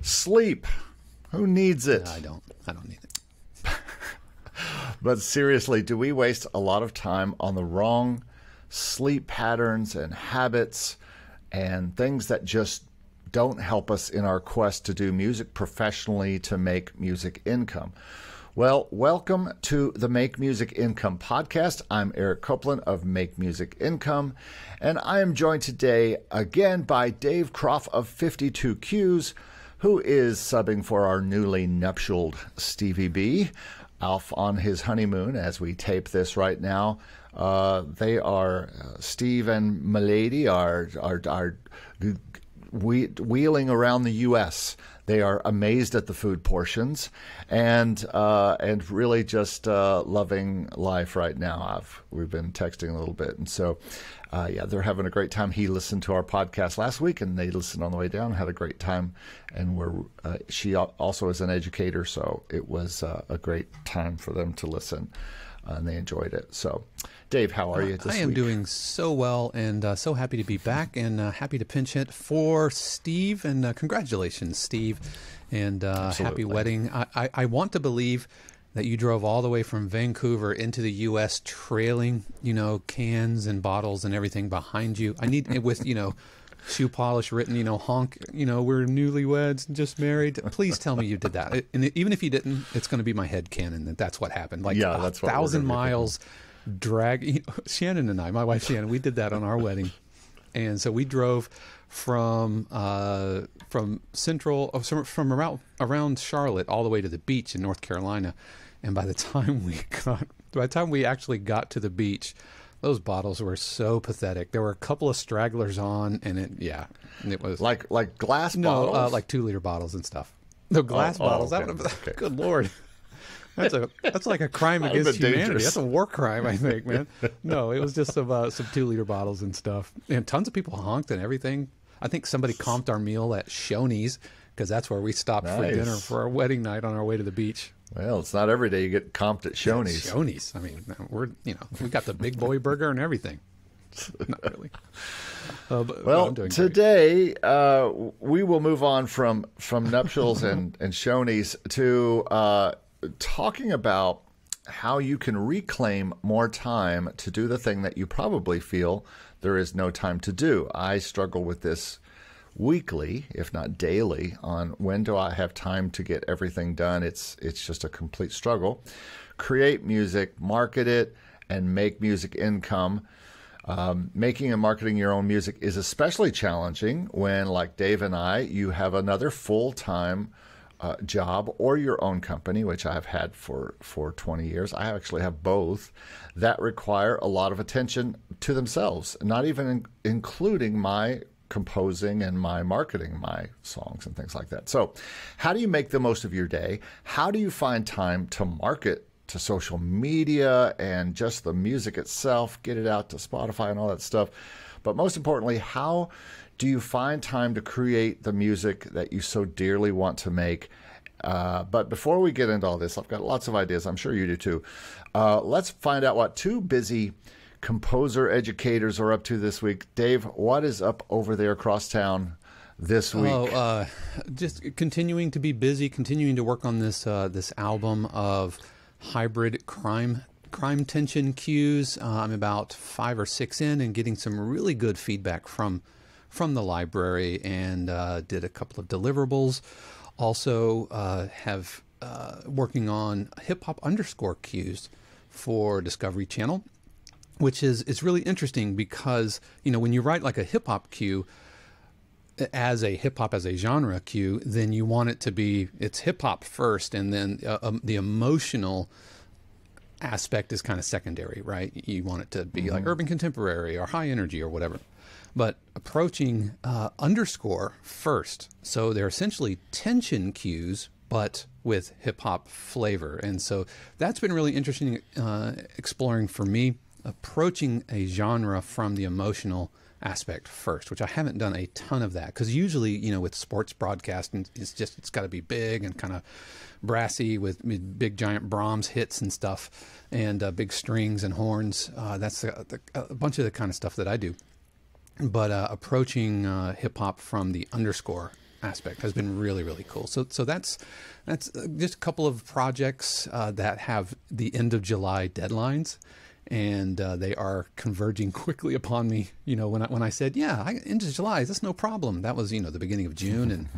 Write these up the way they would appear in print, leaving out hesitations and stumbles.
Sleep. Who needs it? No, I don't. I don't need it. But seriously, do we waste a lot of time on the wrong sleep patterns and habits and things that just don't help us in our quest to do music professionally, to make music income? Well, welcome to the Make Music Income podcast. I'm Eric Copeland of Make Music Income, and I am joined today again by Dave Kropf of 52 Qs, who is subbing for our newly nuptialed Stevie B, off on his honeymoon as we tape this right now. They are, Steve and Milady are wheeling around the U.S. They are amazed at the food portions and really just loving life right now. We've been texting a little bit, and so they're having a great time. He listened to our podcast last week, and they listened on the way down, had a great time. And she also is an educator, so it was a great time for them to listen, and they enjoyed it. So, Dave, how are you this week? I am doing so well, and so happy to be back, and happy to pinch hit for Steve. And congratulations, Steve, and happy wedding. I want to believe that you drove all the way from Vancouver into the U.S. trailing, cans and bottles and everything behind you. I need with, shoe polish written, honk, we're newlyweds and just married. Please tell me you did that. And even if you didn't, it's going to be my head canon that that's what happened. Like that's 1,000 miles drag. Shannon and I, my wife Shannon, we did that on our wedding. And so we drove from central, from around Charlotte all the way to the beach in North Carolina. And by the time we actually got to the beach, those bottles were so pathetic. There were a couple of stragglers on, and it was like glass bottles. No, like 2-liter bottles and stuff. No, glass bottles. Okay. That would have, good Lord. That's like a crime against humanity. Dangerous. That's a war crime, I think, man. No, it was just some 2-liter bottles and stuff. And tons of people honked and everything. I think somebody comped our meal at Shoney's, because that's where we stopped for dinner for our wedding night on our way to the beach. Well, it's not every day you get comped at Shoney's. Shoney's. I mean, we got the big boy burger and everything. Not really. Well, today we will move on from nuptials and Shoney's to talking about how you can reclaim more time to do the thing that you probably feel there is no time to do. I struggle with this weekly, if not daily, on when do I have time to get everything done. It's just a complete struggle. Create music, market it, and make music income. Making and marketing your own music is especially challenging when, like Dave and I, you have another full-time job or your own company, which I've had for 20 years. I actually have both, that require a lot of attention to themselves, not even including my composing and my marketing my songs and things like that. So how do you make the most of your day? How do you find time to market to social media and just the music itself, get it out to Spotify and all that stuff? But most importantly, how do you find time to create the music that you so dearly want to make? But before we get into all this, I've got lots of ideas. I'm sure you do too. Let's find out what two busy composer educators are up to this week. Dave, what is up over there across town this week? Just continuing to be busy, continuing to work on this album of hybrid crime tension cues. I'm about 5 or 6 in and getting some really good feedback from the library, and did a couple of deliverables. Also have working on hip-hop underscore cues for Discovery Channel, which is really interesting because, when you write like a hip-hop cue as a hip-hop as a genre cue, then you want it to be, it's hip-hop first, and then the emotional aspect is kind of secondary, right? You want it to be like urban contemporary or high energy or whatever. But approaching underscore first. So they're essentially tension cues, but with hip-hop flavor. And so that's been really interesting exploring for me, approaching a genre from the emotional aspect first, which I haven't done a ton of that, because usually, with sports broadcasting, it's got to be big and kind of brassy with big giant Brahms hits and stuff, and big strings and horns. That's a bunch of the kind of stuff that I do. But approaching hip hop from the underscore aspect has been really, really cool. So that's just a couple of projects that have the end of July deadlines, and they are converging quickly upon me. When I said, end of July, that's no problem. That was the beginning of June, and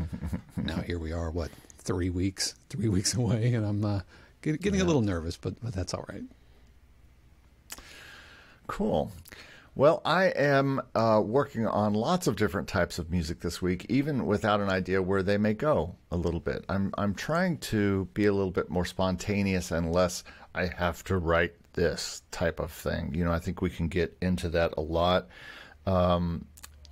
now here we are. 3 weeks away, and I'm getting a little nervous, but that's all right. Cool. Well, I am working on lots of different types of music this week, even without an idea where they may go a little bit. I'm trying to be a little bit more spontaneous and less I have to write this type of thing. I think we can get into that a lot.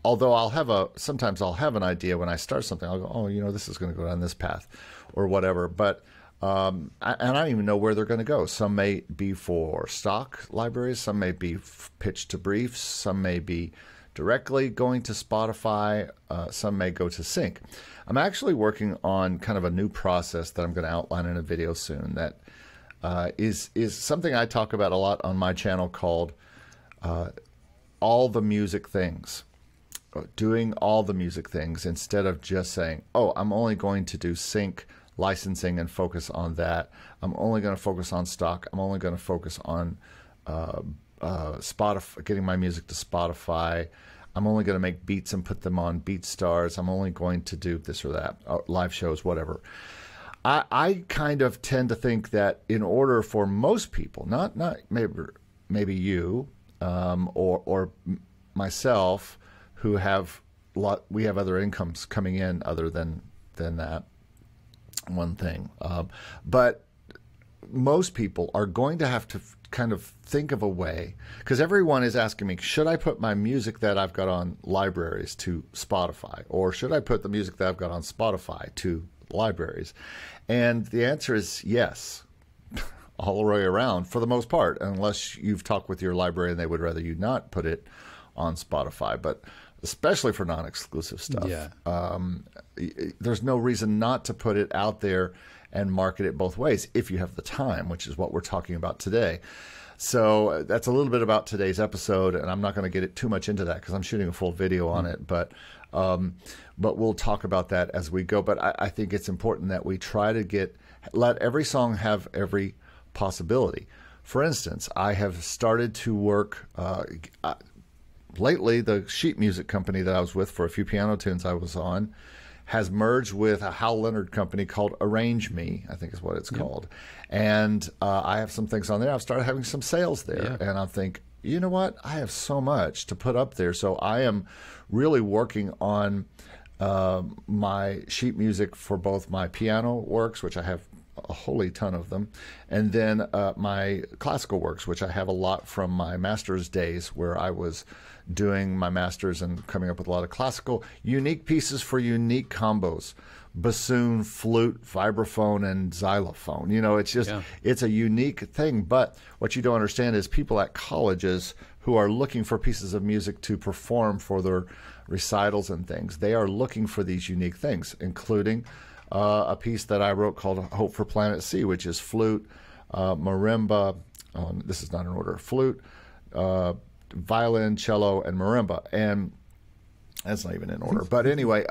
Although sometimes I'll have an idea when I start something. I'll go, this is going to go down this path or whatever. But and I don't even know where they're going to go. Some may be for stock libraries. Some may be pitched to briefs. Some may be directly going to Spotify. Some may go to sync. I'm actually working on kind of a new process that I'm going to outline in a video soon that is something I talk about a lot on my channel called all the music things. Doing all the music things instead of just saying, I'm only going to do sync licensing and focus on that. I'm only going to focus on stock. I'm only going to focus on Spotify, getting my music to Spotify. I'm only going to make beats and put them on BeatStars. I'm only going to do this or that, live shows, whatever. I kind of tend to think that in order for most people, not maybe you or myself, who we have other incomes coming in other than that one thing. But most people are going to have to kind of think of a way, because everyone is asking me, should I put my music that I've got on libraries to Spotify, or should I put the music that I've got on Spotify to libraries? And the answer is yes, all the way around for the most part, unless you've talked with your library and they would rather you not put it on Spotify. But especially for non-exclusive stuff. There's no reason not to put it out there and market it both ways if you have the time, which is what we're talking about today. So that's a little bit about today's episode, and I'm not going to get too much into that because I'm shooting a full video on it, but we'll talk about that as we go. But I think it's important that we try to let every song have every possibility. For instance, I have started to work lately, the sheet music company that I was with for a few piano tunes I was on has merged with a Hal Leonard company called Arrange Me, I think is what it's called. And I have some things on there. I've started having some sales there. And I think, you know what? I have so much to put up there. So I am really working on my sheet music for both my piano works, which I have a holy ton of them, and then my classical works, which I have a lot from my master's days where I was doing my master's and coming up with a lot of classical unique pieces for unique combos: bassoon, flute, vibraphone, and xylophone. It's just it's a unique thing. But what you don't understand is people at colleges who are looking for pieces of music to perform for their recitals and things, they are looking for these unique things, including a piece that I wrote called Hope for Planet C, which is flute, marimba, this is not in order, flute, violin, cello, and marimba. And that's not even in order. But anyway,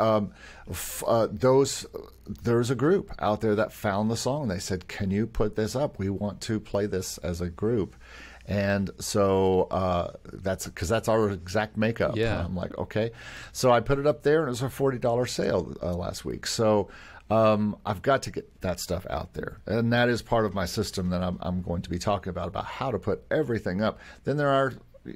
there's a group out there that found the song. They said, can you put this up? We want to play this as a group. And so that's our exact makeup. I'm like, okay. So I put it up there, and it was a $40 sale last week. So I've got to get that stuff out there. And that is part of my system that I'm going to be talking about how to put everything up. Then there are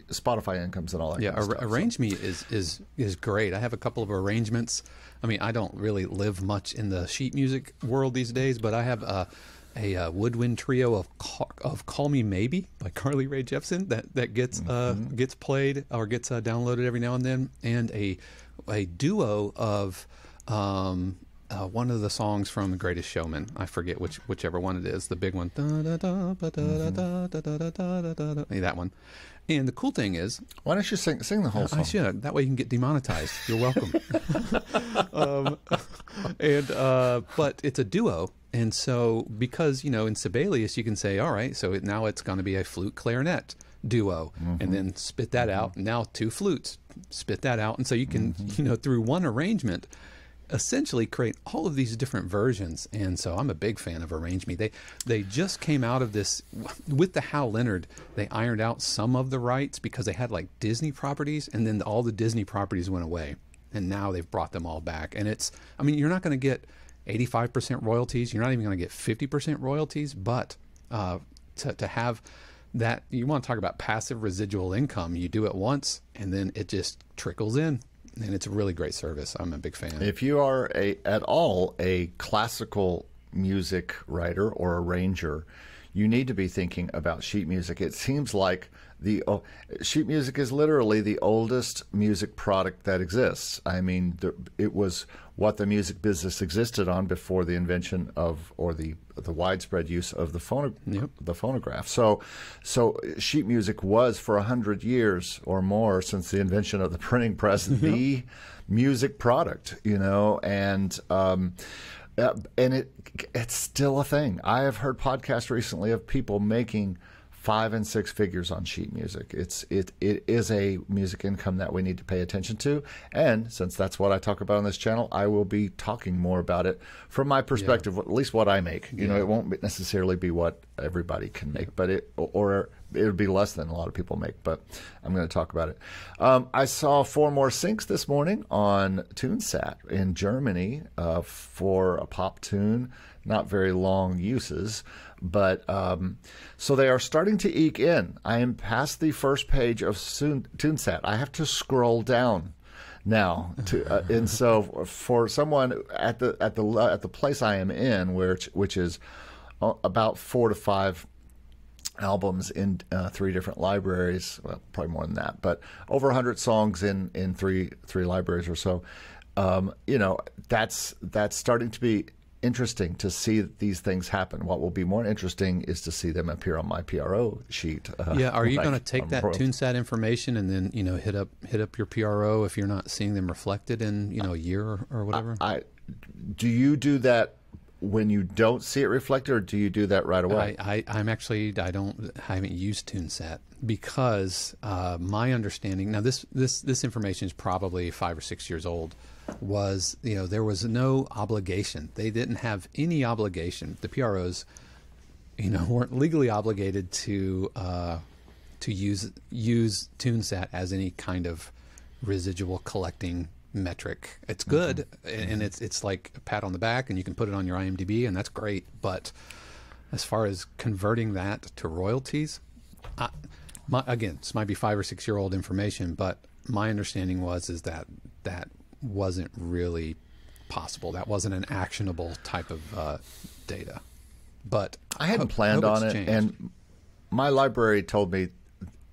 Spotify incomes and all that kind of stuff. Arrange Me is great. I have a couple of arrangements. I mean, I don't really live much in the sheet music world these days, but I have a woodwind trio of "Call Me Maybe" by Carly Rae Jepsen that gets played or gets downloaded every now and then, and a duo of one of the songs from The Greatest Showman. I forget whichever one it is, the big one. That one. And the cool thing is, why don't you sing the whole song? I should. That way you can get demonetized. You're welcome. But it's a duo. And so, because, in Sibelius, you can say, all right, so now it's going to be a flute clarinet duo, and then spit that out. Now 2 flutes, spit that out. And so you can, through one arrangement, essentially create all of these different versions. And so I'm a big fan of Arrange Me. They just came out of this with the Hal Leonard. They ironed out some of the rights because they had like Disney properties, and then all the Disney properties went away, and now they've brought them all back. And it's, I mean, you're not going to get 85% royalties. You're not even going to get 50% royalties, but to have that, you want to talk about passive residual income. You do it once, and then it just trickles in. And it's a really great service. I'm a big fan. If you are at all a classical music writer or arranger, you need to be thinking about sheet music. It seems like sheet music is literally the oldest music product that exists. I mean, it was what the music business existed on before the invention of, or the widespread use of the phonograph. So sheet music was, for 100 years or more since the invention of the printing press, the music product, you know, and it's still a thing. I have heard podcasts recently of people making 5 and 6 figures on sheet music. It is a music income that we need to pay attention to, and since that's what I talk about on this channel, I will be talking more about it from my perspective, at least what I make. You know, it won't necessarily be what everybody can make, but it would be less than a lot of people make. But I'm going to talk about it. I saw 4 more syncs this morning on TuneSat in Germany for a pop tune. Not very long uses, but so they are starting to eke in. I am past the first page of TuneSat. I have to scroll down now and so for someone at the place I am in, which is about 4 to 5 albums in 3 different libraries, well, probably more than that, but over 100 songs in three libraries or so. You know, that's starting to be interesting to see these things happen. What will be more interesting is to see them appear on my PRO sheet. Are you going to take that TuneSat information and then, you know, hit up your PRO if you're not seeing them reflected in, you know, a year or whatever? Do you do that when you don't see it reflected, or do you do that right away? I haven't used TuneSat because my understanding, now this information is probably 5 or 6 years old, was, you know, there was no obligation. They didn't have any obligation. The PROs, you know, weren't legally obligated to use TuneSat as any kind of residual collecting metric. It's good, and it's like a pat on the back, and you can put it on your IMDb, and that's great. But as far as converting that to royalties, again, this might be 5 or 6 year old information, but my understanding is that wasn't really possible. That wasn't an actionable type of data. But I hadn't planned on it, and my library told me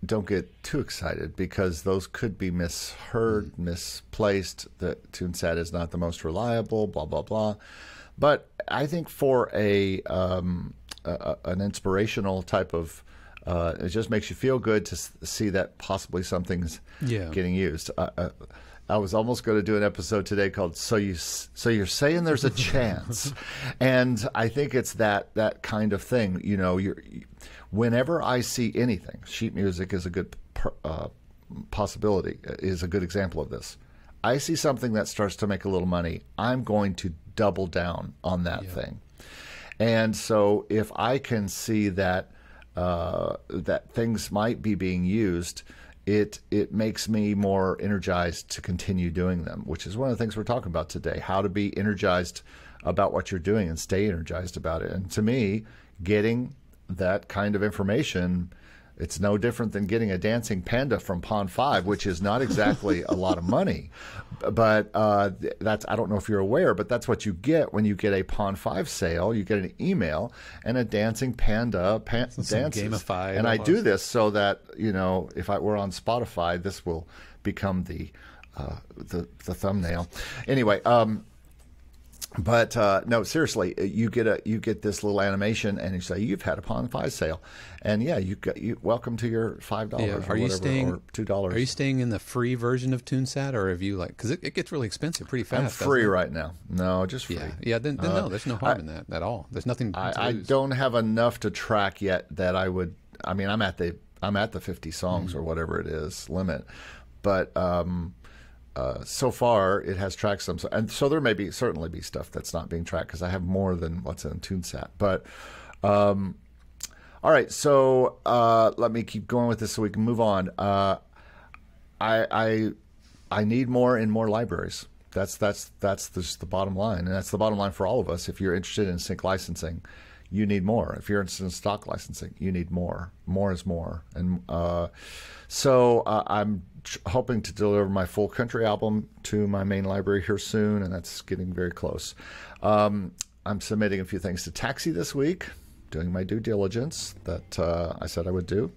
don't get too excited because those could be misheard, misplaced. That TuneSat is not the most reliable, blah blah blah. But I think for an inspirational type of, it just makes you feel good to see that possibly something's getting used. I was almost going to do an episode today called "So You're Saying There's a Chance," and I think it's that kind of thing. You know, whenever I see anything, sheet music is a good possibility, is a good example of this. I see something that starts to make a little money, I'm going to double down on that thing. And so if I can see that that things might be being used, it makes me more energized to continue doing them, which is one of the things we're talking about today, how to be energized about what you're doing and stay energized about it. And to me, getting that kind of information, it's no different than getting a dancing panda from Pond 5, which is not exactly a lot of money. But that's, I don't know if you're aware, but that's what you get when you get a Pond 5 sale. You get an email and a dancing panda dances. Gamified. And almost. I do this so that, you know, if I were on Spotify, this will become the thumbnail. Anyway, but no, seriously, you get this little animation, and you say you've had a Pond 5 sale, and you welcome to your $5 or whatever, or $2. Are you staying in the free version of TuneSat, or have you because it gets really expensive pretty fast? I'm free right now. No, just free. Yeah. Then no, there's no harm in that at all. There's nothing. I don't have enough to track yet that I would. I mean, I'm at the 50 songs or whatever it is limit, but so far it has tracked some, and so there may certainly be stuff that's not being tracked because I have more than what's in TuneSat. But all right, so let me keep going with this so we can move on. I need more in more libraries. That's just the bottom line, and that's the bottom line for all of us. If you're interested in sync licensing, you need more. If you're interested in stock licensing, you need more. More is more. And so I'm hoping to deliver my full country album to my main library here soon, and that's getting very close. I'm submitting a few things to Taxi this week, doing my due diligence that I said I would do.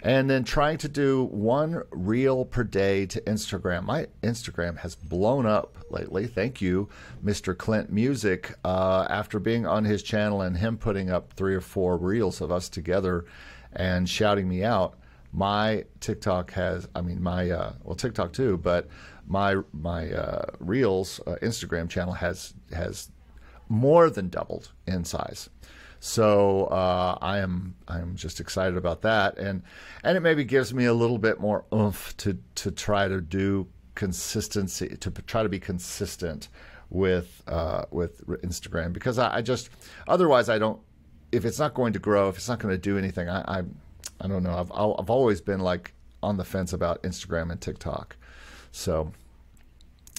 And then trying to do 1 reel per day to Instagram. My Instagram has blown up lately. Thank you, Mr. Clint Music. After being on his channel and him putting up 3 or 4 reels of us together and shouting me out, my TikTok has, well, TikTok too, but my Reels Instagram channel has more than doubled in size. So I'm just excited about that, and it maybe gives me a little bit more oomph to try to do consistency, to try to be consistent with Instagram, because I just, otherwise I don't, if it's not going to grow, if it's not going to do anything, I don't know. I've always been like on the fence about Instagram and TikTok. So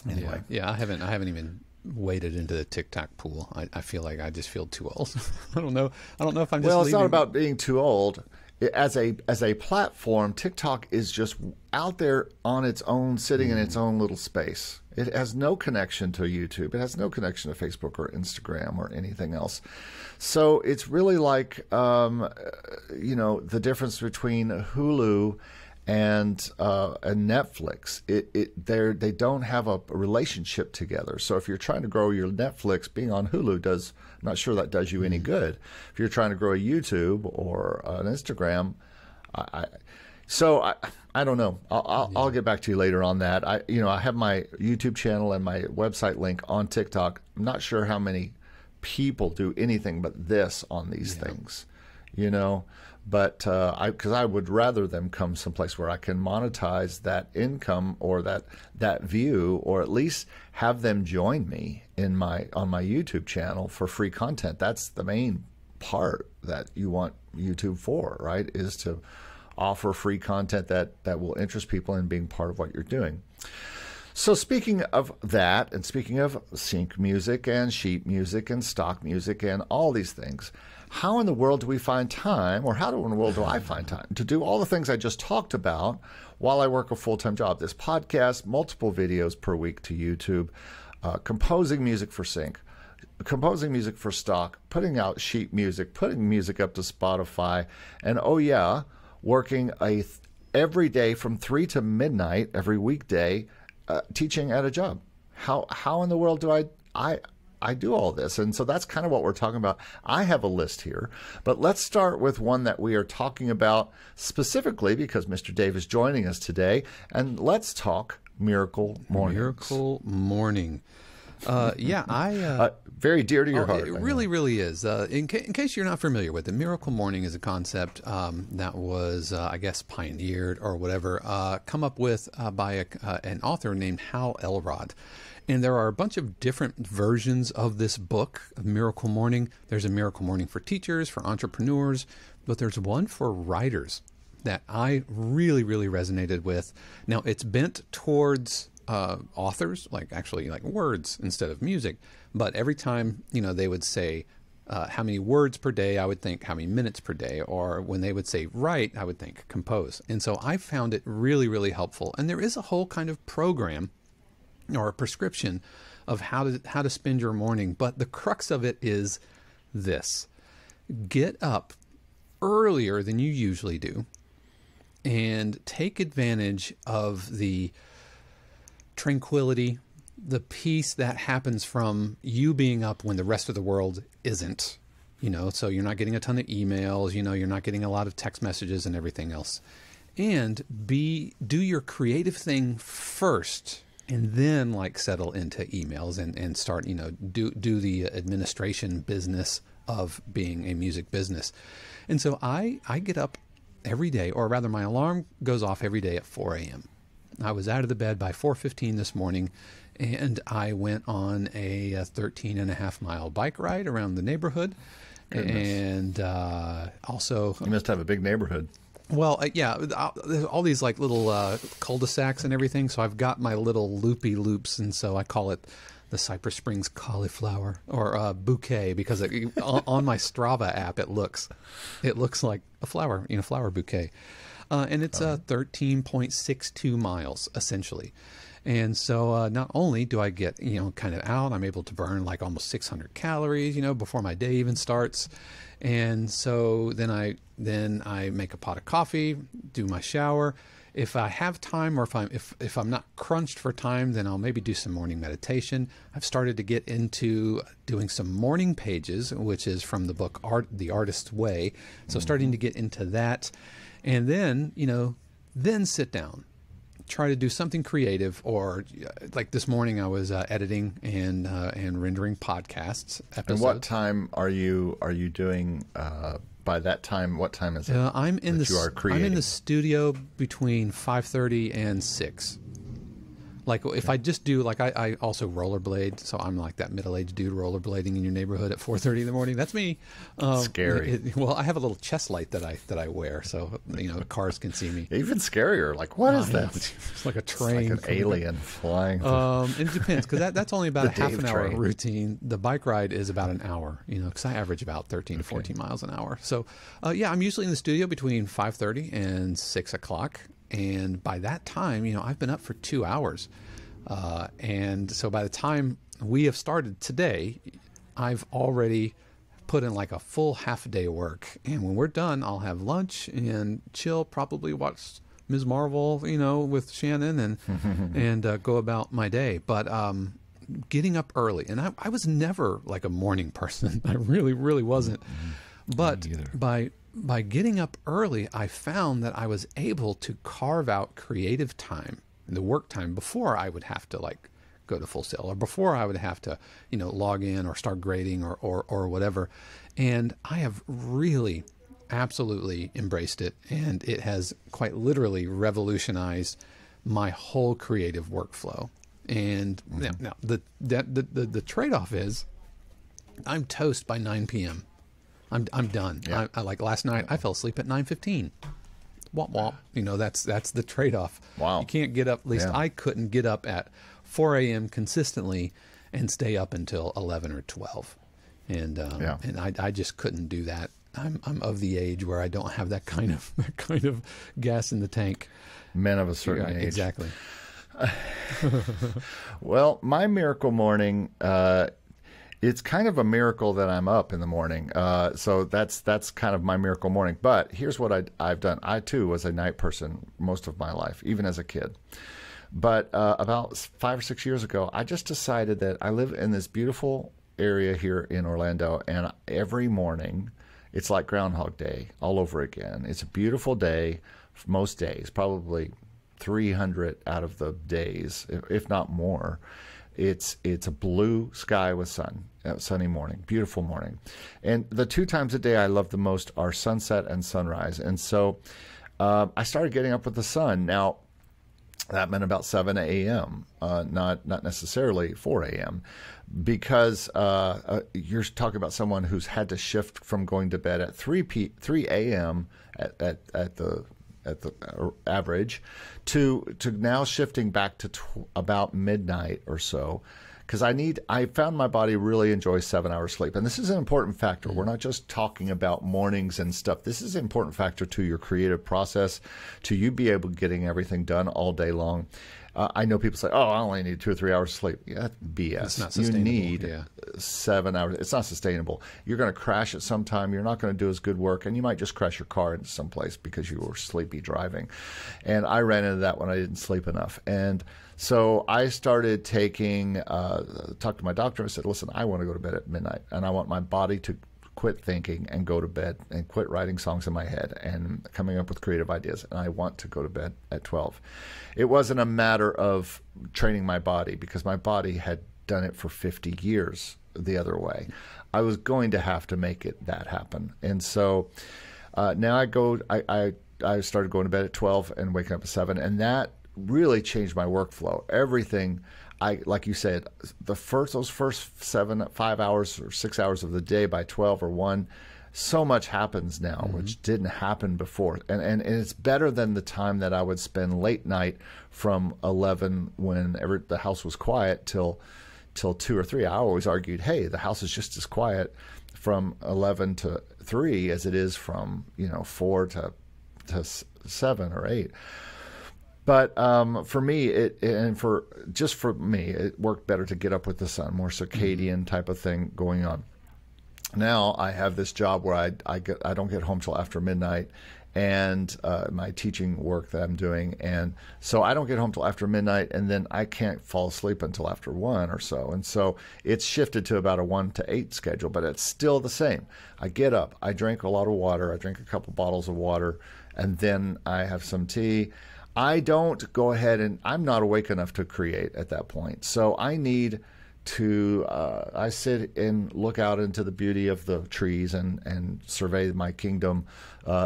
anyway, yeah, I haven't even waded into the TikTok pool. I feel like I just feel too old. I don't know if I'm just Well, it's leaving. not about being too old. As a platform, TikTok is just out there on its own, sitting in its own little space. It has no connection to YouTube. It has no connection to Facebook or Instagram or anything else. So it's really like, the difference between Hulu and Netflix. They don't have a relationship together. So if you're trying to grow your Netflix, being on Hulu I'm not sure that does you any good. If you're trying to grow a YouTube or an Instagram, I don't know. I'll get back to you later on that. I have my YouTube channel and my website link on TikTok. I'm not sure how many people do anything but this on these things, but because I would rather them come someplace where I can monetize that income or that view, or at least have them join me on my YouTube channel for free content. That's the main part that you want YouTube for, right? Is to offer free content that will interest people in being part of what you're doing. So speaking of that, and speaking of sync music and sheet music and stock music and all these things, how in the world do we find time, or how in the world do I find time to do all the things I just talked about while I work a full-time job? This podcast, multiple videos per week to YouTube, composing music for sync, composing music for stock, putting out sheet music, putting music up to Spotify, and working every day from 3 to midnight every weekday, teaching at a job. How in the world do I do all this? And so that's kind of what we're talking about. I have a list here, but let's start with one that we are talking about specifically because Mr. Dave is joining us today, and let's talk Miracle Mornings. Miracle Morning. Very dear to your heart. It really, really is. In case you're not familiar with it, Miracle Morning is a concept that was, I guess, pioneered or whatever, come up with by an author named Hal Elrod. And there are a bunch of different versions of this book, Miracle Morning. There's a Miracle Morning for teachers, for entrepreneurs, but there's one for writers that I really, really resonated with. Now, it's bent towards authors, like words instead of music. But every time, they would say how many words per day, I would think how many minutes per day. Or when they would say write, I would think compose. And so I found it really, really helpful. And there is a whole kind of program or a prescription of how to spend your morning. But the crux of it is this: get up earlier than you usually do and take advantage of the tranquility, the peace that happens from you being up when the rest of the world isn't, so you're not getting a ton of emails, you're not getting a lot of text messages and everything else. And do your creative thing first, and then settle into emails and start, do the administration business of being a music business. And so I get up every day, or rather my alarm goes off every day at 4 a.m. I was out of the bed by 4:15 this morning, and I went on a 13.5-mile bike ride around the neighborhood. Goodness. And also... You must have a big neighborhood. Well, yeah, there's all these like little cul-de-sacs and everything, so I've got my little loopy loops, and so I call it the Cypress Springs cauliflower or bouquet, because on my Strava app it looks like a flower, flower bouquet, and it's 13.62 miles essentially. And so not only do I get kind of out, I'm able to burn like almost 600 calories before my day even starts. And so then I make a pot of coffee, do my shower. If I have time, or if I'm not crunched for time, then I'll maybe do some morning meditation. I've started to get into doing some morning pages, which is from the book The Artist's Way. So starting to get into that, and then then sit down, try to do something creative. Or like this morning I was editing and rendering podcasts episodes. And what time are you doing by that time? What time is it? I'm in the studio between 5:30 and 6. Like if I just do, like I also rollerblade, so I'm like that middle-aged dude rollerblading in your neighborhood at 4:30 in the morning. That's me. Scary. Well, I have a little chest light that I wear, so cars can see me. Even scarier. Like, what is that? It's like a train. It's like an alien flying. It depends, because that's only about a half an hour train. routine. The bike ride is about an hour, because I average about 13 to 14 miles an hour. So, I'm usually in the studio between 5:30 and 6 o'clock. And by that time, I've been up for 2 hours. And so by the time we have started today, I've already put in like a full half a day work. And when we're done, I'll have lunch and chill, probably watch Ms. Marvel, with Shannon and go about my day. But getting up early, and I was never like a morning person. I really, really wasn't. But by getting up early, I found that I was able to carve out creative time, the work time, before I would have to like go to Full Sail, or before I would have to, log in or start grading or whatever. And I have really absolutely embraced it. And it has quite literally revolutionized my whole creative workflow. And now the trade-off is I'm toast by 9 p.m. I'm done. Yeah. I like last night, I fell asleep at 9:15. Womp womp. That's the trade-off. Wow. You can't get up. At least I couldn't get up at 4 a.m. consistently and stay up until 11 or 12. And I just couldn't do that. I'm of the age where I don't have that kind of gas in the tank. Men of a certain age. Exactly. Well, my miracle morning. It's kind of a miracle that I'm up in the morning. So that's kind of my miracle morning. But here's what I've done. I, too, was a night person most of my life, even as a kid. But about 5 or 6 years ago, I just decided that I live in this beautiful area here in Orlando, and every morning it's like Groundhog Day all over again. It's a beautiful day most days, probably 300 out of the days, if not more. It's a blue sky with sunny morning, beautiful morning. And the 2 times a day I love the most are sunset and sunrise. And so I started getting up with the sun. Now, that meant about 7 a.m., not necessarily 4 a.m., because you're talking about someone who's had to shift from going to bed at 3 a.m. at the average to now shifting back to about midnight or so, because I found my body really enjoys 7 hours sleep. And this is an important factor. We're not just talking about mornings and stuff. This is an important factor to your creative process, to you be able to getting everything done all day long. I know people say, "Oh, I only need 2 or 3 hours of sleep." Yeah, that's BS. It's not you sustainable. need 7 hours. It's not sustainable. You're going to crash at some time. You're not going to do as good work, and you might just crash your car into some place because you were sleepy driving. And I ran into that when I didn't sleep enough. And so I started talked to my doctor. I said, "Listen, I want to go to bed at midnight, and I want my body to quit thinking and go to bed and quit writing songs in my head and coming up with creative ideas. And I want to go to bed at 12. It wasn't a matter of training my body, because my body had done it for 50 years the other way. I was going to have to make that happen. And so now I started going to bed at 12 and waking up at 7. And that really changed my workflow. Everything, like you said, those first 5 hours or 6 hours of the day by 12 or 1, so much happens now, which didn't happen before. And it's better than the time that I would spend late night from 11 when the house was quiet till 2 or 3. I always argued, hey, the house is just as quiet from 11 to 3 as it is from 4 to 7 or 8. But for me, it worked better to get up with the sun, more circadian type of thing going on. Now I have this job where I don't get home till after midnight, and my teaching work that I'm doing, and so I don't get home till after midnight, and then I can't fall asleep until after 1 or so, and so it's shifted to about a 1 to 8 schedule, but it's still the same. I get up, I drink a lot of water, I drink a couple bottles of water, and then I have some tea. I don't go ahead, and I'm not awake enough to create at that point, so I need to I sit and look out into the beauty of the trees and survey my kingdom,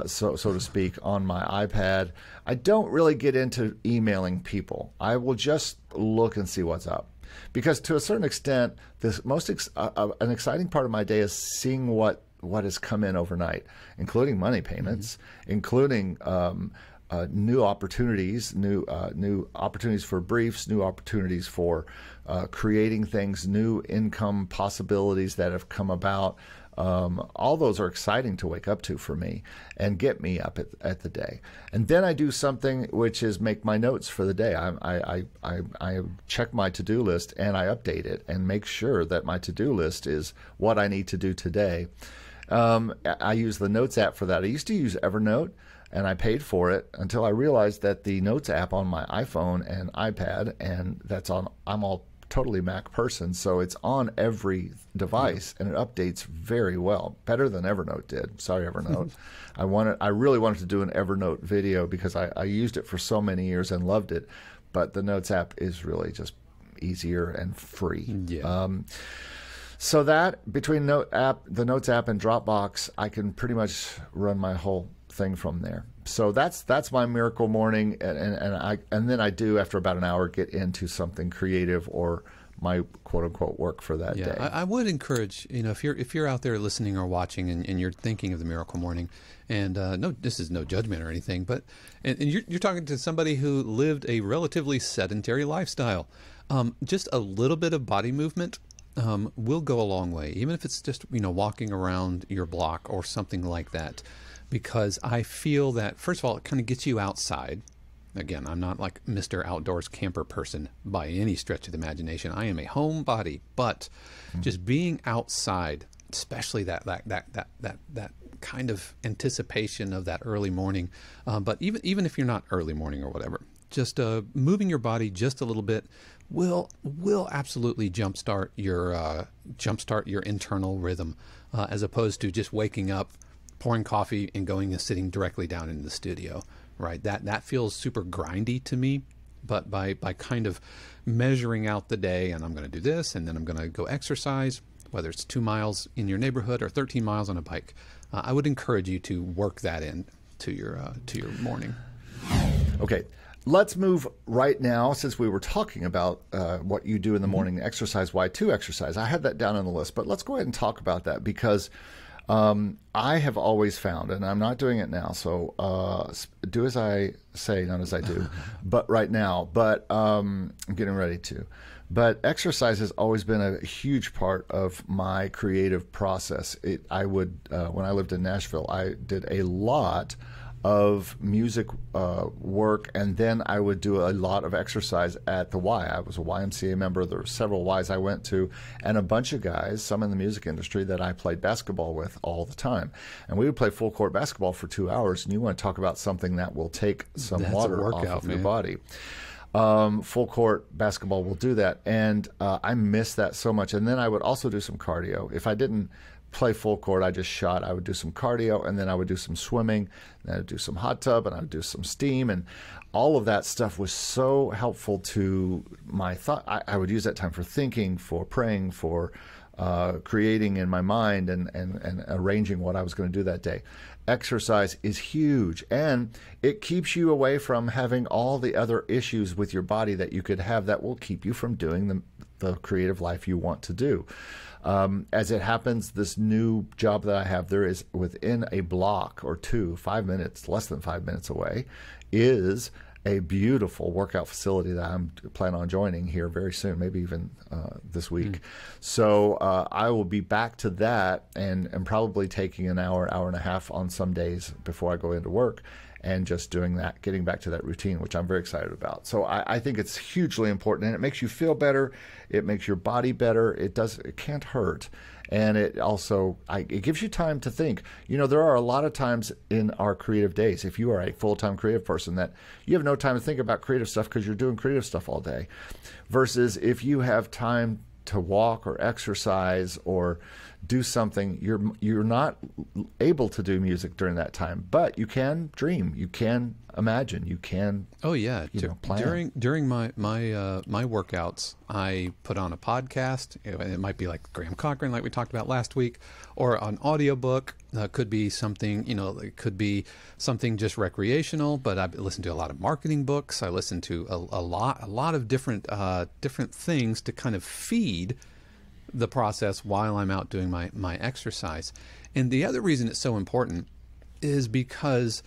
so to speak, on my iPad. I don't really get into emailing people. I will just look and see what's up, because to a certain extent, this an exciting part of my day is seeing what has come in overnight, including money payments, including new opportunities for briefs, new opportunities for creating things, new income possibilities that have come about. All those are exciting to wake up to for me and get me up at the day. And then I do something which is make my notes for the day. I check my to-do list and I update it and make sure that my to-do list is what I need to do today. I use the Notes app for that. I used to use Evernote, and I paid for it until I realized that the Notes app on my iPhone and iPad, and I'm all totally Mac person, so it's on every device, and it updates very well, better than Evernote did. Sorry, Evernote. I really wanted to do an Evernote video because I used it for so many years and loved it, but the Notes app is really just easier and free. Yeah. So that between the Notes app and Dropbox, I can pretty much run my whole thing from there. So that's my miracle morning, and then I do, after about an hour, get into something creative or my quote unquote work for that day. I would encourage, if you're out there listening or watching and you're thinking of the miracle morning, and no, this is no judgment or anything, but and you're talking to somebody who lived a relatively sedentary lifestyle. Just a little bit of body movement will go a long way, even if it's just walking around your block or something like that. Because I feel that, first of all, it kind of gets you outside. Again, I'm not like Mr. Outdoors camper person by any stretch of the imagination. I am a homebody, but just being outside, especially that kind of anticipation of that early morning. But even if you're not early morning or whatever, just moving your body just a little bit will absolutely jumpstart your internal rhythm, as opposed to just waking up, pouring coffee, and going and sitting directly down in the studio, right? That feels super grindy to me. But by kind of measuring out the day, and I'm going to do this, and then I'm going to go exercise, whether it's 2 miles in your neighborhood or 13 miles on a bike, I would encourage you to work that in to your morning. Okay. Let's move right now, since we were talking about what you do in the morning, exercise, why to exercise. I had that down on the list, but let's go ahead and talk about that, because I have always found, and I'm not doing it now, so do as I say, not as I do, but right now, but I'm getting ready to. But exercise has always been a huge part of my creative process. I would, when I lived in Nashville, I did a lot of music work, and then I would do a lot of exercise at the Y. I was a YMCA member. There were several Ys I went to, and a bunch of guys, some in the music industry, that I played basketball with all the time. And we would play full court basketball for 2 hours, and you want to talk about something that will take some water off of your body. Full court basketball will do that, and I miss that so much. And then I would also do some cardio. If I didn't play full court, I just shot, I would do some cardio, and then I would do some swimming, and I would do some hot tub, and I would do some steam, and all of that stuff was so helpful to my thought. I would use that time for thinking, for praying, for creating in my mind and arranging what I was going to do that day. Exercise is huge, and it keeps you away from having all the other issues with your body that you could have that will keep you from doing the creative life you want to do. As it happens, this new job that I have, there is within a block or two, 5 minutes, less than 5 minutes away, is a beautiful workout facility that I'm planning on joining here very soon, maybe even this week. So I will be back to that and probably taking an hour, hour and a half on some days before I go into work and just doing that, getting back to that routine, which I'm very excited about. So I think it's hugely important, and it makes you feel better. It makes your body better. It can't hurt. And it also, it gives you time to think. You know, there are a lot of times in our creative days, if you are a full-time creative person, that you have no time to think about creative stuff because you're doing creative stuff all day. Versus if you have time to walk or exercise or do something, you're not able to do music during that time, but you can dream, you can imagine, you can. Oh yeah, plan. During my workouts, I put on a podcast. It might be like Graham Cochran, like we talked about last week, or an audiobook. Could be something, it could be something just recreational. But I listen to a lot of marketing books. I listen to a lot of different things to kind of feed the process while I'm out doing my exercise. And the other reason it's so important is because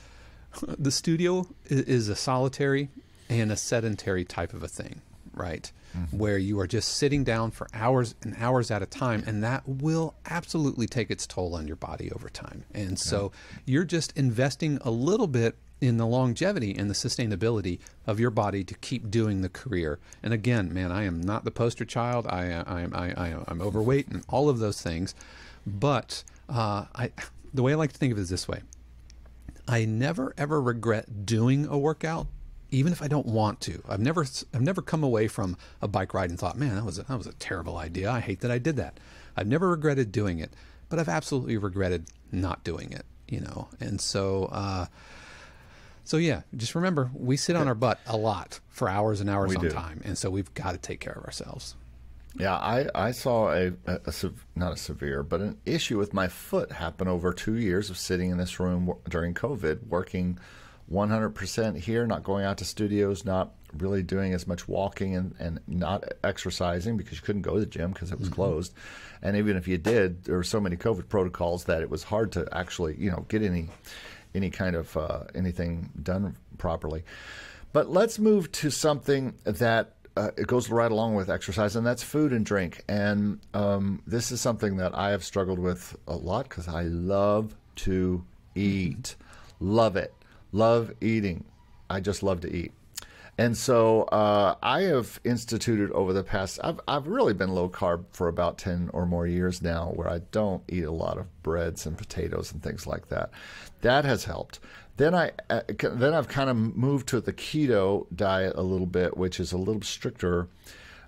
the studio is a solitary and a sedentary type of a thing, right? Where you are just sitting down for hours and hours at a time, and that will absolutely take its toll on your body over time. And so you're just investing a little bit in the longevity and the sustainability of your body to keep doing the career. And again, man, I am not the poster child. I'm overweight and all of those things. But the way I like to think of it is this way. I never ever regret doing a workout, even if I don't want to. I've never come away from a bike ride and thought, man, that was a terrible idea. I hate that I did that. I've never regretted doing it, but I've absolutely regretted not doing it. And so. So yeah, just remember, we sit on our butt a lot for hours and hours on time, and so we've got to take care of ourselves. Yeah, I saw not a severe, but an issue with my foot happen over 2 years of sitting in this room during COVID, working 100% here, not going out to studios, not really doing as much walking and not exercising because you couldn't go to the gym because it was closed. And even if you did, there were so many COVID protocols that it was hard to actually, get any kind of anything done properly. But let's move to something that it goes right along with exercise, and that's food and drink. And this is something that I have struggled with a lot because I love to eat. Love it. Love eating. I just love to eat. And so I have instituted over the past, I've really been low carb for about 10 or more years now, where I don't eat a lot of breads and potatoes and things like that. That has helped. Then I've kind of moved to the keto diet a little bit, which is a little stricter,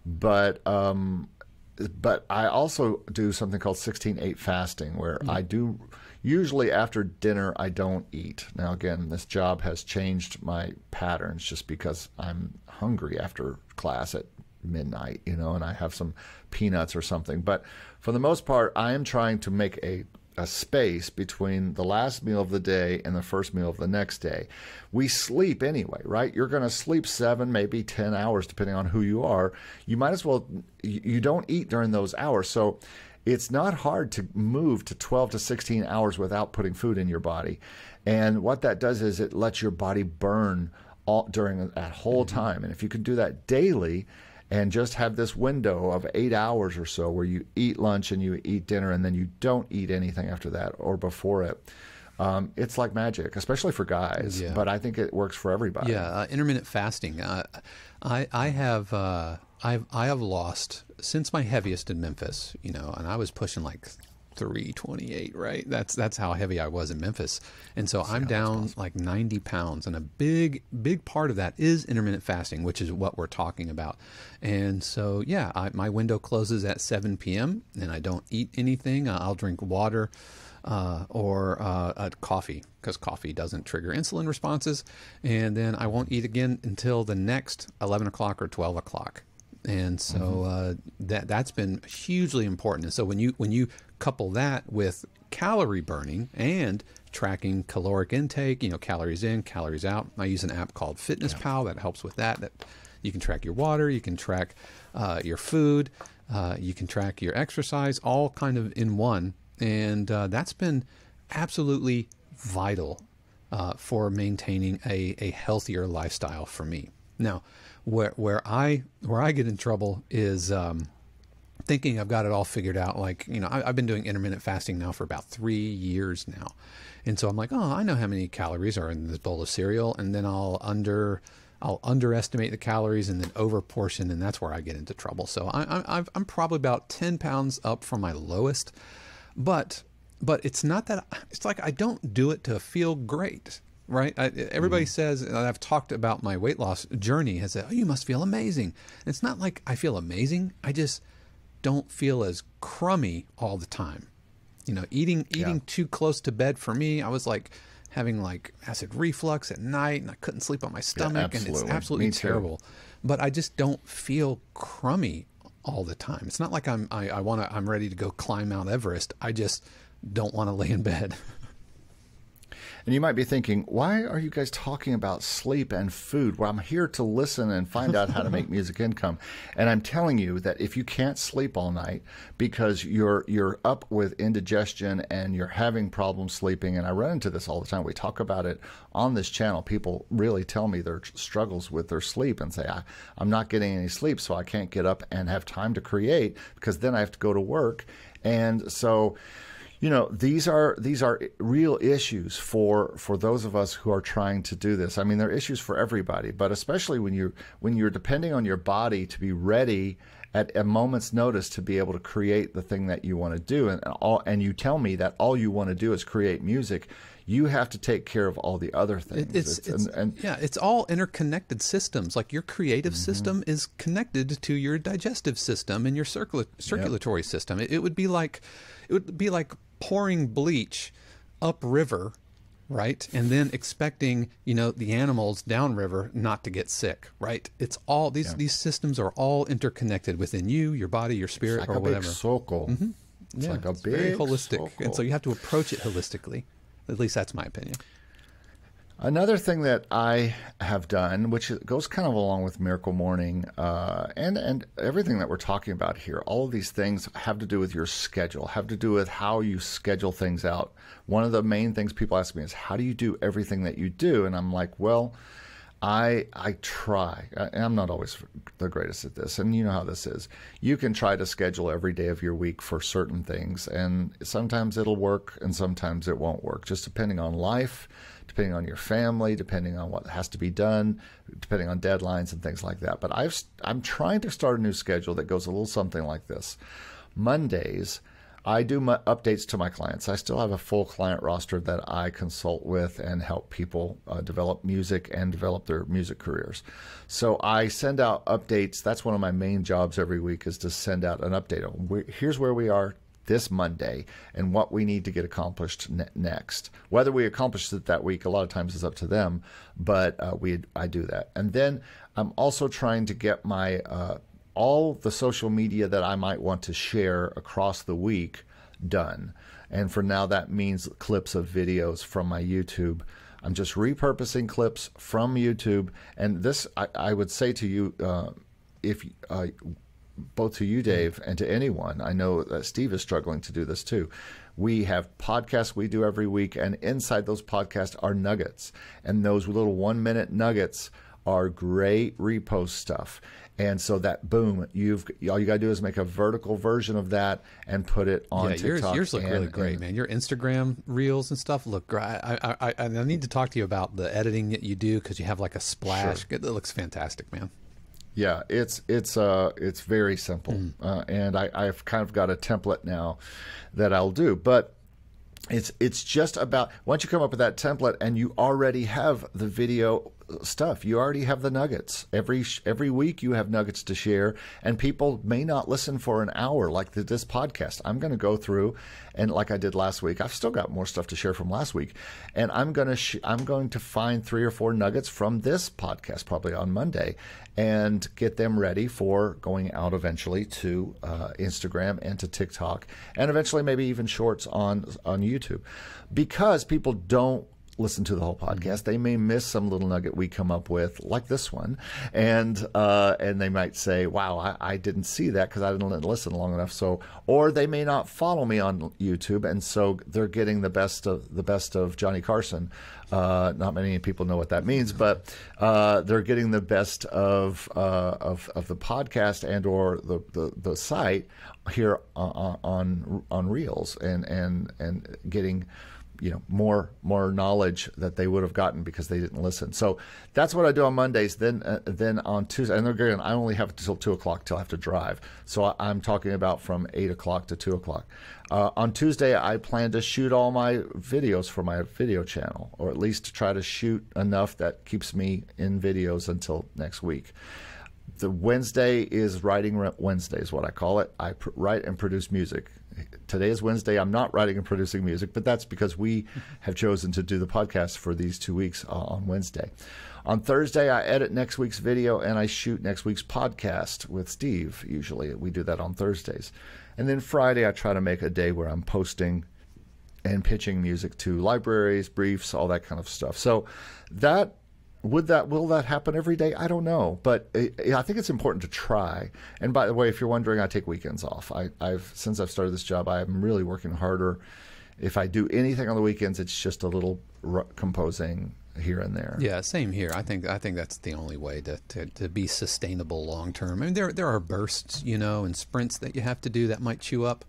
but I also do something called 16/8 fasting, where I do. Usually after dinner, I don't eat. Now, again, this job has changed my patterns just because I'm hungry after class at midnight, and I have some peanuts or something. But for the most part, I am trying to make a space between the last meal of the day and the first meal of the next day. We sleep anyway, right? You're going to sleep 7, maybe 10 hours, depending on who you are. You might as well, you don't eat during those hours. So it's not hard to move to 12 to 16 hours without putting food in your body. And what that does is it lets your body burn during that whole time. And if you can do that daily and just have this window of 8 hours or so where you eat lunch and you eat dinner and then you don't eat anything after that or before it, it's like magic, especially for guys. Yeah. But I think it works for everybody. Yeah, intermittent fasting. I have lost since my heaviest in Memphis, and I was pushing like 328, right? That's how heavy I was in Memphis. And so I'm down like 90 pounds, and a big part of that is intermittent fasting, which is what we're talking about. And so, yeah, my window closes at 7 p.m. and I don't eat anything. I'll drink water or coffee, because coffee doesn't trigger insulin responses. And then I won't eat again until the next 11 o'clock or 12 o'clock. And so that's been hugely important. And so when you couple that with calorie burning and tracking caloric intake, calories in, calories out. I use an app called Fitness Pal that helps with that. That you can track your water, you can track your food, you can track your exercise, all kind of in one. And that's been absolutely vital for maintaining a healthier lifestyle for me. Now, where I get in trouble is thinking I've got it all figured out. Like, I've been doing intermittent fasting now for about 3 years now. And so I'm like, oh, I know how many calories are in this bowl of cereal. And then I'll underestimate the calories and then over portion. And that's where I get into trouble. So I'm probably about 10 pounds up from my lowest, but it's not that, it's like, I don't do it to feel great. Right? Everybody says, and I've talked about my weight loss journey, has said, oh, you must feel amazing. It's not like I feel amazing. I just don't feel as crummy all the time. Eating too close to bed for me, I was like having like acid reflux at night and I couldn't sleep on my stomach, and it's absolutely terrible. But I just don't feel crummy all the time. It's not like I'm ready to go climb Mount Everest. I just don't want to lay in bed. And you might be thinking, why are you guys talking about sleep and food? Well, I'm here to listen and find out how to make music income. And I'm telling you that if you can't sleep all night because you're up with indigestion and you're having problems sleeping, and I run into this all the time. We talk about it on this channel. People really tell me their struggles with their sleep and say, I'm not getting any sleep, so I can't get up and have time to create because then I have to go to work. And so these are real issues for those of us who are trying to do this. I mean, they're issues for everybody, but especially when you're depending on your body to be ready at a moment's notice to be able to create the thing that you want to do, and you tell me that all you want to do is create music. You have to take care of all the other things. It's all interconnected systems. Like your creative system is connected to your digestive system and your circulatory system. It would be like pouring bleach upriver, right? And then expecting, the animals downriver not to get sick, right? It's all these systems are all interconnected within you, your body, your spirit, or whatever. Big circle. It's like a big very holistic, circle. and so you have to approach it holistically. At least that's my opinion. Another thing that I have done, which goes kind of along with Miracle Morning and everything that we're talking about here, all of these things have to do with your schedule, have to do with how you schedule things out. One of the main things people ask me is, how do you do everything that you do? And I'm like, well, I try. And I'm not always the greatest at this. And you know how this is. You can try to schedule every day of your week for certain things. And sometimes it'll work and sometimes it won't work, just depending on life, depending on your family, depending on what has to be done, depending on deadlines and things like that. But I'm trying to start a new schedule that goes a little something like this. Mondays, I do my updates to my clients. I still have a full client roster that I consult with and help people develop music and develop their music careers. So I send out updates. That's one of my main jobs every week, is to send out an update. Here's where we are this Monday and what we need to get accomplished next. Whether we accomplish it that week, a lot of times is up to them, but I do that. And then I'm also trying to get my all the social media that I might want to share across the week done. And for now, that means clips of videos from my YouTube. I'm just repurposing clips from YouTube. And this, I would say to you, both to you, Dave, and to anyone, I know that Steve is struggling to do this too. We have podcasts we do every week, and inside those podcasts are nuggets. And those little 1-minute nuggets are great repost stuff. And so that, boom, all you got to do is make a vertical version of that and put it on TikTok. Yours look really great, man. Your Instagram reels and stuff look great. I need to talk to you about the editing that you do, because you have like a splash. Sure. It looks fantastic, man. Yeah, it's very simple. And I've kind of got a template now that I'll do. But it's just about, once you come up with that template and you already have the video stuff. You already have the nuggets. Every week you have nuggets to share, and people may not listen for an hour like this podcast. I'm going to go through, and like I did last week, I've still got more stuff to share from last week, and I'm going to find 3 or 4 nuggets from this podcast probably on Monday, and get them ready for going out eventually to Instagram and to TikTok, and eventually maybe even shorts on YouTube, because people don't listen to the whole podcast. They may miss some little nugget we come up with, like this one, and they might say, "Wow, I didn't see that because I didn't listen long enough." So, or they may not follow me on YouTube, and so they're getting the best of Johnny Carson. Not many people know what that means, but they're getting the best of the podcast and or the site here on Reels, and getting more knowledge that they would have gotten because they didn't listen. So that's what I do on Mondays. Then on Tuesday, and again, I only have until 2 o'clock till I have to drive. So I'm talking about from 8 o'clock to 2 o'clock. On Tuesday, I plan to shoot all my videos for my video channel, or at least try to shoot enough that keeps me in videos until next week. The Wednesday is Writing Wednesday is what I call it. I write and produce music. Today is Wednesday. I'm not writing and producing music, but that's because we have chosen to do the podcast for these 2 weeks on Wednesday. On Thursday, I edit next week's video and I shoot next week's podcast with Steve. Usually we do that on Thursdays. And then Friday, I try to make a day where I'm posting and pitching music to libraries, briefs, all that kind of stuff. So will that happen every day? I don't know, but I think it's important to try. And by the way, if you're wondering, I take weekends off. Since I've started this job, I'm really working harder. If I do anything on the weekends, it's just a little composing here and there. Yeah, same here. I think that's the only way to be sustainable long term. I mean, there are bursts, and sprints that you have to do that might chew up.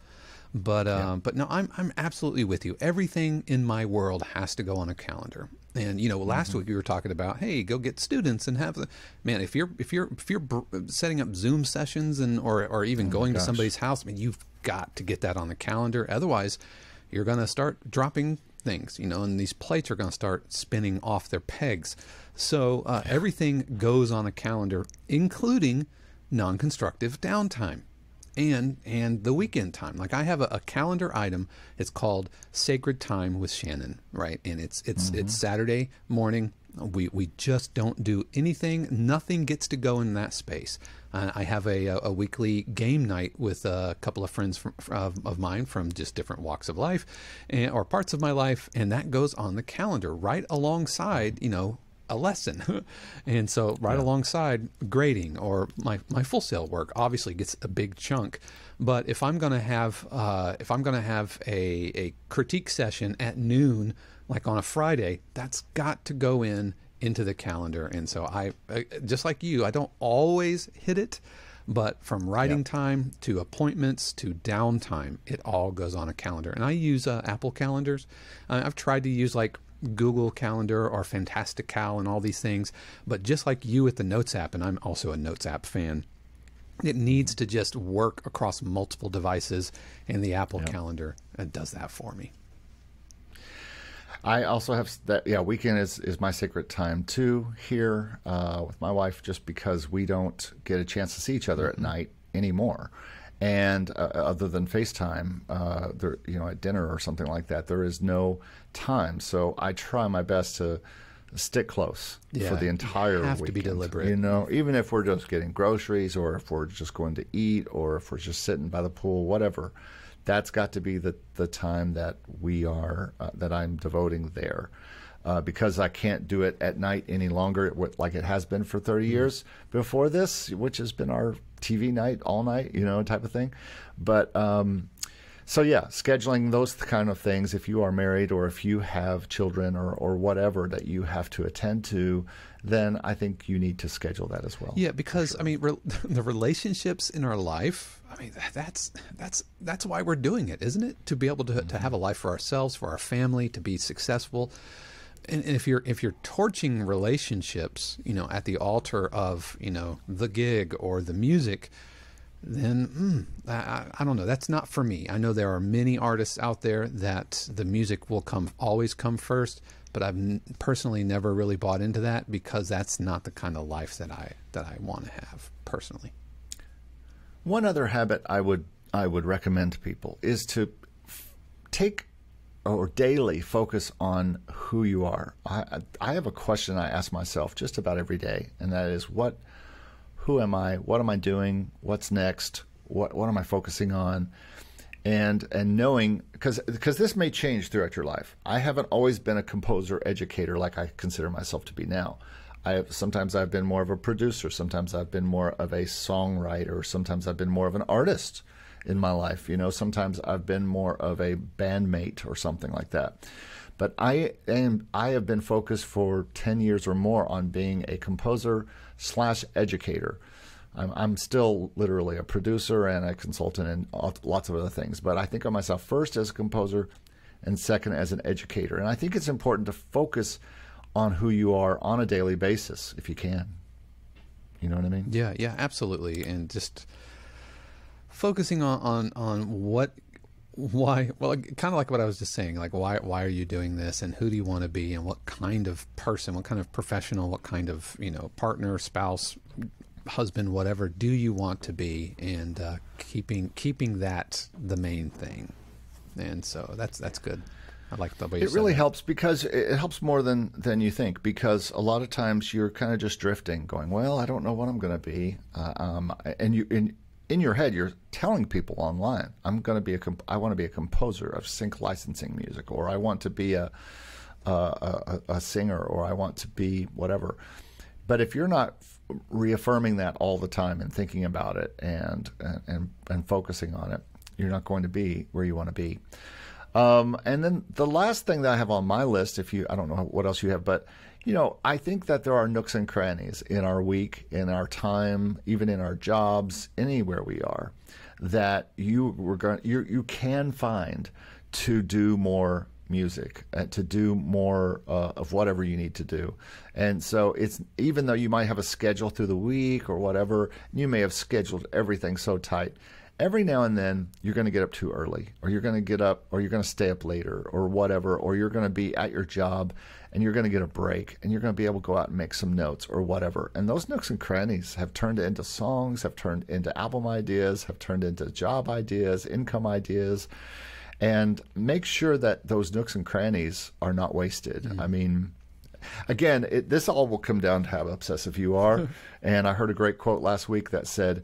But no, I'm absolutely with you. Everything in my world has to go on a calendar. And last week we were talking about, hey, go get students and have man. If you're setting up Zoom sessions or even going to somebody's house, I mean, you've got to get that on the calendar. Otherwise, you're going to start dropping things, and these plates are going to start spinning off their pegs. So everything goes on a calendar, including non-constructive downtime. And the weekend time. Like I have a calendar item. It's called Sacred Time with Shannon, right? And it's Saturday morning. We just don't do anything. Nothing gets to go in that space. I have a weekly game night with a couple of friends of mine from just different walks of life or parts of my life, and that goes on the calendar right alongside, a lesson. And so alongside grading or my full sail work obviously gets a big chunk. But if I'm going to have a critique session at noon, like on a Friday, that's got to go into the calendar. And so I just like you, I don't always hit it, but from writing time to appointments to downtime, it all goes on a calendar. And I use Apple calendars. I've tried to use like Google Calendar or Fantastical and all these things, but just like you with the Notes app, and I'm also a Notes app fan, it needs to just work across multiple devices, and the Apple Calendar does that for me. I also have that. Yeah, weekend is my sacred time too here with my wife, just because we don't get a chance to see each other at night anymore. And other than FaceTime, at dinner or something like that, there is no time. So I try my best to stick close for the entire weekend. You have to be deliberate. Even if we're just getting groceries or if we're just going to eat or if we're just sitting by the pool, whatever, that's got to be the time that that I'm devoting there. Because I can't do it at night any longer, like it has been for 30 years before this, which has been our TV night all night, type of thing. But scheduling those kind of things, if you are married or if you have children or whatever that you have to attend to, then I think you need to schedule that as well. Yeah, because I mean, the relationships in our life, I mean, that's why we're doing it, isn't it? To be able to have a life for ourselves, for our family, to be successful. And if you're torching relationships, at the altar of, the gig or the music, then I don't know. That's not for me. I know there are many artists out there that the music will always come first, but I've personally never really bought into that because that's not the kind of life that I want to have personally. One other habit I would recommend to people is to take or daily focus on who you are. I have a question I ask myself just about every day, and that is who am I? What am I doing? What's next? What am I focusing on? And knowing, because this may change throughout your life. I haven't always been a composer educator like I consider myself to be now. Sometimes I've been more of a producer. Sometimes I've been more of a songwriter. Sometimes I've been more of an artist in my life. Sometimes I've been more of a bandmate or something like that. But I have been focused for 10 years or more on being a composer / educator. I'm still literally a producer and a consultant and lots of other things. But I think of myself first as a composer and second as an educator. And I think it's important to focus on who you are on a daily basis if you can. You know what I mean? Yeah, absolutely. And just focusing on why, well, kind of like what I was just saying, like why are you doing this and who do you want to be and what kind of person, what kind of professional, what kind of, partner, spouse, husband, whatever do you want to be, and keeping that the main thing. And so that's good. I like the way you said it really that. helps, because it helps more than you think, because a lot of times you're kind of just drifting, going, well, I don't know what I'm going to be, and you in your head you're telling people online, I want to be a composer of sync licensing music, or I want to be a singer, or I want to be whatever. But if you're not reaffirming that all the time and thinking about it and focusing on it, you're not going to be where you want to be. And then the last thing that I have on my list, I don't know what else you have, but I think that there are nooks and crannies in our week, in our time, even in our jobs, anywhere we are, that you can find to do more music, to do more of whatever you need to do. And so it's, even though you might have a schedule through the week or whatever, you may have scheduled everything so tight, every now and then you're going to get up too early, or you're going to get up, or you're going to stay up later, or whatever, or you're going to be at your job and you're going to get a break and you're going to be able to go out and make some notes or whatever. And those nooks and crannies have turned into songs, have turned into album ideas, have turned into job ideas, income ideas. And make sure that those nooks and crannies are not wasted. Mm-hmm. I mean, again, this all will come down to how obsessive you are. And I heard a great quote last week that said,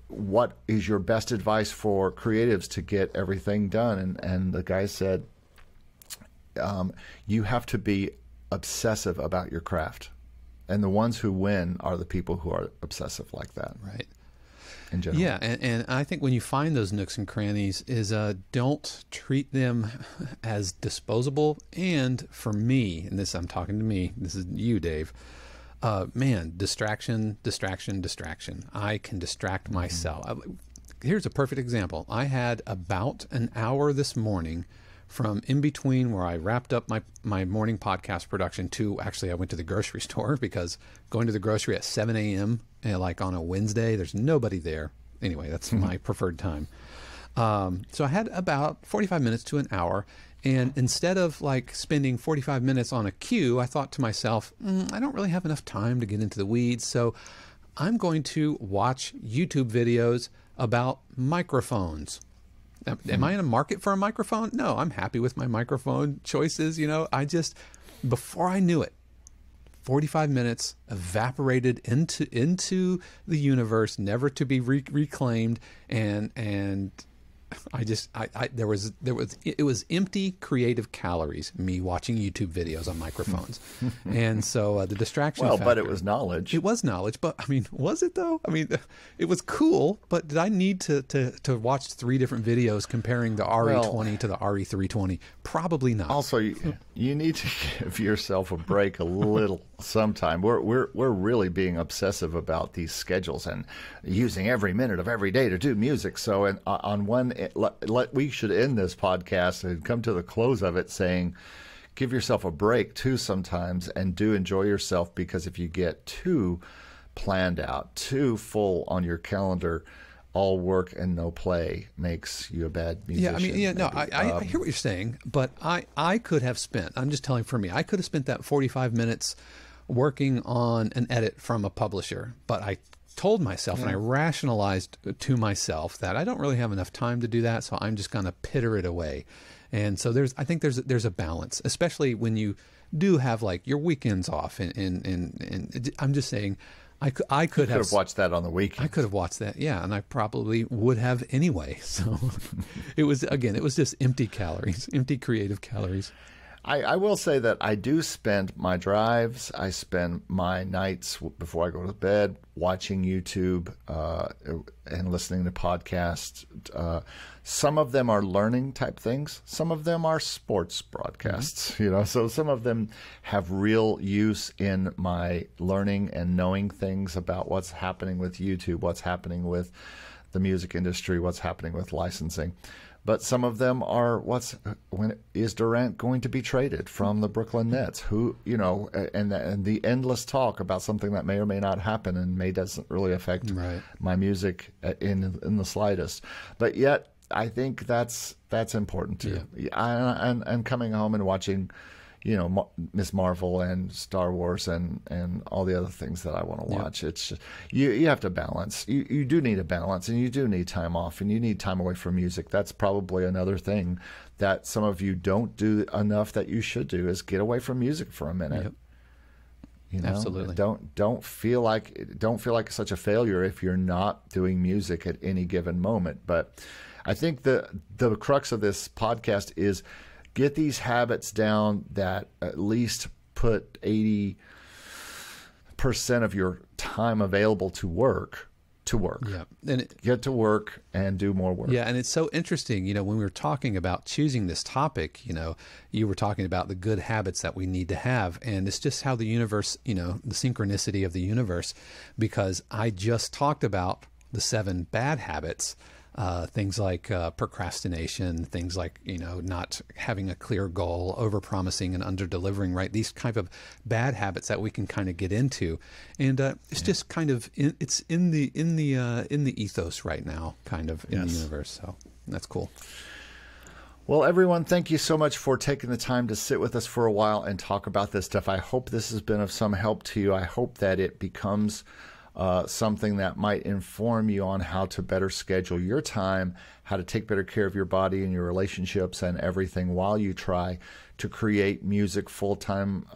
what is your best advice for creatives to get everything done? And the guy said, you have to be obsessive about your craft. And the ones who win are the people who are obsessive like that. Right. In general. Yeah, and I think when you find those nooks and crannies is don't treat them as disposable. And for me, and this, I'm talking to me, this is you, Dave, distraction. I can distract myself. Here's a perfect example. I had about an hour this morning from in between where I wrapped up my morning podcast production to actually I went to the grocery store, because going to the grocery at 7 a.m. Like on a Wednesday, there's nobody there. Anyway, that's my preferred time. So I had about 45 minutes to an hour. And instead of like spending 45 minutes on a queue, I thought to myself, I don't really have enough time to get into the weeds. So I'm going to watch YouTube videos about microphones. Am I in a market for a microphone? No, I'm happy with my microphone choices. Before I knew it, 45 minutes evaporated into the universe, never to be reclaimed, and it was empty creative calories, me watching YouTube videos on microphones. And so the distraction factor, but it was knowledge. It was knowledge, but I mean, was it though? I mean, it was cool, but did I need to watch 3 different videos comparing the RE20 to the RE320? Probably not. Also, you need to give yourself a break a little sometime. We're really being obsessive about these schedules and using every minute of every day to do music. So we should end this podcast and come to the close of it saying, give yourself a break too sometimes, and do enjoy yourself, because if you get too planned out, too full on your calendar, all work and no play makes you a bad musician. Yeah, I mean, yeah, no, I hear what you're saying, but I could have spent, I'm just telling for me, I could have spent that 45 minutes working on an edit from a publisher, but I told myself and I rationalized to myself that I don't really have enough time to do that, so I'm just going to pitter it away. And so I think there's a balance, especially when you do have like your weekends off. And I'm just saying, I could have watched that on the weekend. I could have watched that, yeah, and I probably would have anyway. So it was just empty calories, empty creative calories. I will say that I do spend my drives, I spend my nights before I go to bed watching YouTube and listening to podcasts. Some of them are learning type things. Some of them are sports broadcasts, so some of them have real use in my learning and knowing things about what's happening with YouTube, what's happening with the music industry, what's happening with licensing. But some of them are when is Durant going to be traded from the Brooklyn Nets? Who, and the endless talk about something that may or may not happen and doesn't really affect my music in the slightest. But yet, I think that's important too. Yeah. And coming home and watching, Miss Marvel and Star Wars and all the other things that I want to watch. Yeah. It's just, you have to balance. You do need a balance, and you do need time off, and you need time away from music. That's probably another thing that some of you don't do enough that you should do, is get away from music for a minute. Yep. Absolutely. Don't feel like such a failure if you're not doing music at any given moment. But I think the crux of this podcast is get these habits down that at least put 80% of your time available to work. Yeah. And get to work and do more work. Yeah, and it's so interesting, when we were talking about choosing this topic, you were talking about the good habits that we need to have, and it's just how the universe, the synchronicity of the universe, because I just talked about the 7 bad habits. Things like procrastination, things like, not having a clear goal, over-promising and under-delivering, right? These kind of bad habits that we can kind of get into. And it's just kind of, it's in the ethos right now, kind of in the universe. So that's cool. Well, everyone, thank you so much for taking the time to sit with us for a while and talk about this stuff. I hope this has been of some help to you. I hope that it becomes something that might inform you on how to better schedule your time, how to take better care of your body and your relationships and everything while you try to create music full-time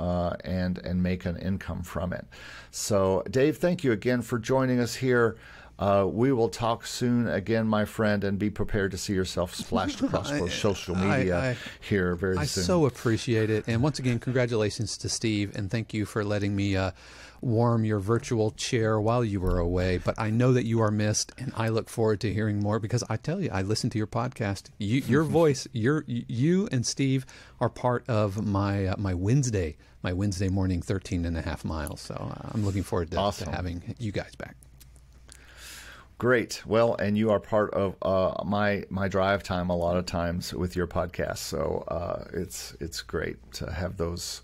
and make an income from it. So, Dave, thank you again for joining us here. We will talk soon again, my friend, and be prepared to see yourself splashed across social media here very soon. I so appreciate it. And once again, congratulations to Steve, and thank you for letting me warm your virtual chair while you were away. But I know that you are missed, and I look forward to hearing more, because I tell you, I listen to your podcast. Your voice, you and Steve are part of my Wednesday morning 13.5 miles. So I'm looking forward to having you guys back. Great. Well, and you are part of my drive time a lot of times with your podcast. So it's great to have those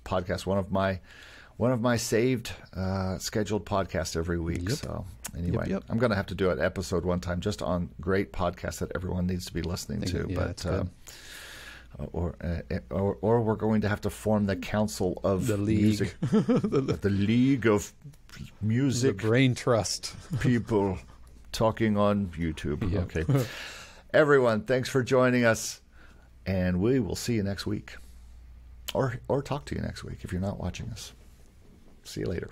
podcasts. One of my saved scheduled podcasts every week. Yep. So anyway, I'm going to have to do an episode one time just on great podcasts that everyone needs to be listening to. Yeah, or we're going to have to form the Council of the League. Music, the League of Music, the Brain Trust people talking on YouTube. Yep. Okay, everyone, thanks for joining us, and we will see you next week, or talk to you next week if you're not watching us. See you later.